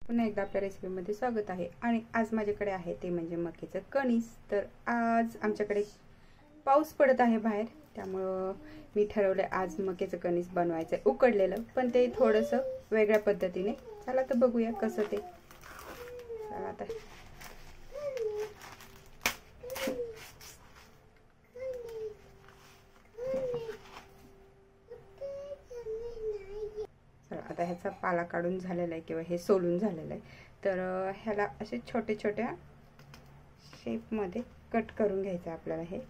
पुन्हा एकदा आपल्या रेसिपीमध्ये स्वागत आहे। आणि आज माझ्याकडे आहे ते म्हणजे मक्याचं कणीस। तर आज आमच्याकडे पाऊस पडत आहे बाहेर, त्यामुळे मी ठरवले आज मक्याचं कणीस बनवायचं, उकडलेलं पण ते थोडंसं वेगळ्या पद्धतीने। चला तर बघूया कसं ते। चला आता आता ह्याचा पाला काढून झालेला आहे किंवा हे सोलून झालेलं आहे। तर ह्याला असे छोटे छोट्या शेप मध्ये कट करून घ्यायचं आपल्याला। हे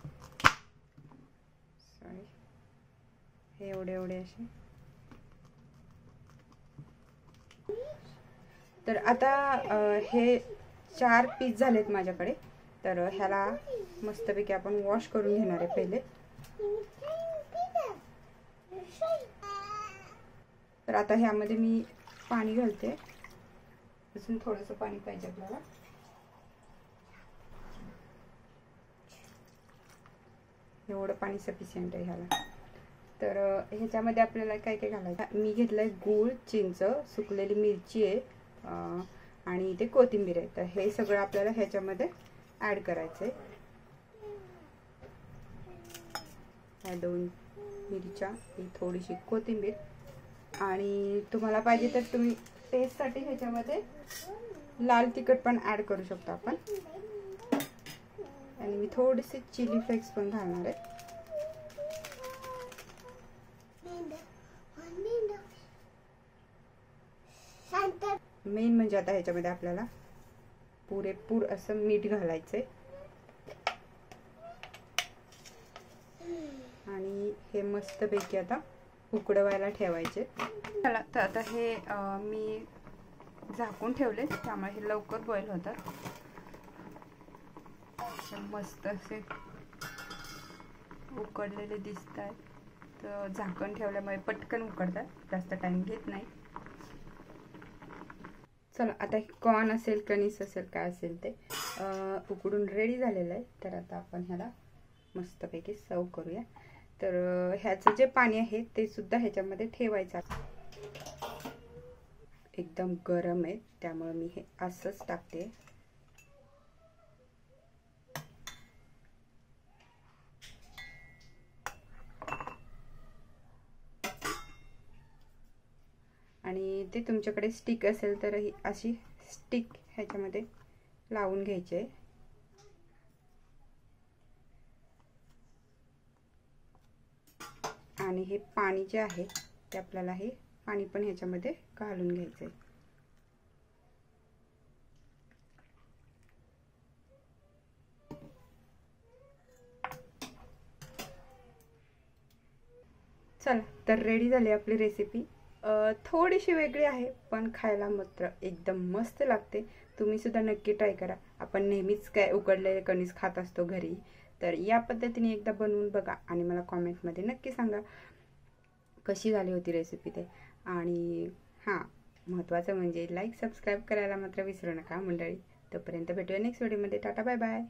एवढे एवढे असे। तर आता हे 4 पीस झालेत माझ्याकडे। तर ह्याला मस्तपैकी आपण वॉश करून घेणार आहे पहिले। तर आता ह्यामध्ये मी पाणी घालते, अजून थोडंसं पाणी पाहिजे आपल्याला। एवढं पाणी सफिशियंट आहे ह्याला। तर ह्याच्यामध्ये आपल्याला काय काय घालायचं, मी घेतलंय गूळ, चिंच, सुकलेली मिरची आहे आणि ते कोथिंबीर आहे। तर हे सगळं आपल्याला ह्याच्यामध्ये ऍड करायचंय। ह्या 2 मिरच्या, ही थोडीशी कोथिंबीर, आणि तुम्हाला पाहिजे तर तुम्ही टेस्टसाठी ह्याच्यामध्ये लाल तिखट पण ऍड करू शकता आपण। आणि मी थोडेसे चिली फ्लेक्स पण घालणार आहे। मेन म्हणजे आता ह्याच्यामध्ये आपल्याला पुरेपूर असं मीठ घालायचंय आणि हे मस्तपैकी आता उकडवायला ठेवायचे। चला तर आता हे मी झाकून ठेवले, त्यामुळे हे लवकर बॉईल होतात। मस्त असे उकडलेले दिसत आहेत। तर झाकण ठेवल्यामुळे पटकन उकडतात, जास्त टाइम घेत नाही। चला आता कॉर्न असेल, कणीस असेल, काय असेल ते उकडून रेडी झालेलं आहे। तर आता आपण ह्याला मस्तपैकी सर्व करूया। तर ह्याचं जे पाणी आहे ते सुद्धा ह्याच्यामध्ये ठेवायचं। एकदम गरम आहे, त्यामुळे मी हे असंच टाकते। आणि ते तुमच्याकडे स्टिक असेल तर ही अशी स्टिक ह्याच्यामध्ये लावून घ्यायची आहे। आणि हे पाणी जे आहे ते आपल्याला हे पाणी पण ह्याच्यामध्ये घालून घ्यायचंय। चला तर रेडी झाली आपली रेसिपी। थोडीशी वेगळी आहे पण खायला मात्र एकदम मस्त लागते। तुम्ही सुद्धा नक्की ट्राय करा। आपण नेहमीच काय उकडलेले कणीस खात असतो घरी, तर या पद्धतीने एकदा बनवून बघा आणि मला कमेंटमध्ये नक्की सांगा कशी झाली होती रेसिपी ते। आणि हां, महत्त्वाचं म्हणजे लाईक सबस्क्राईब करायला मात्र विसरू नका मंडळी। तोपर्यंत भेटूया नेक्स्ट व्हिडिओमध्ये। Tata bye bye.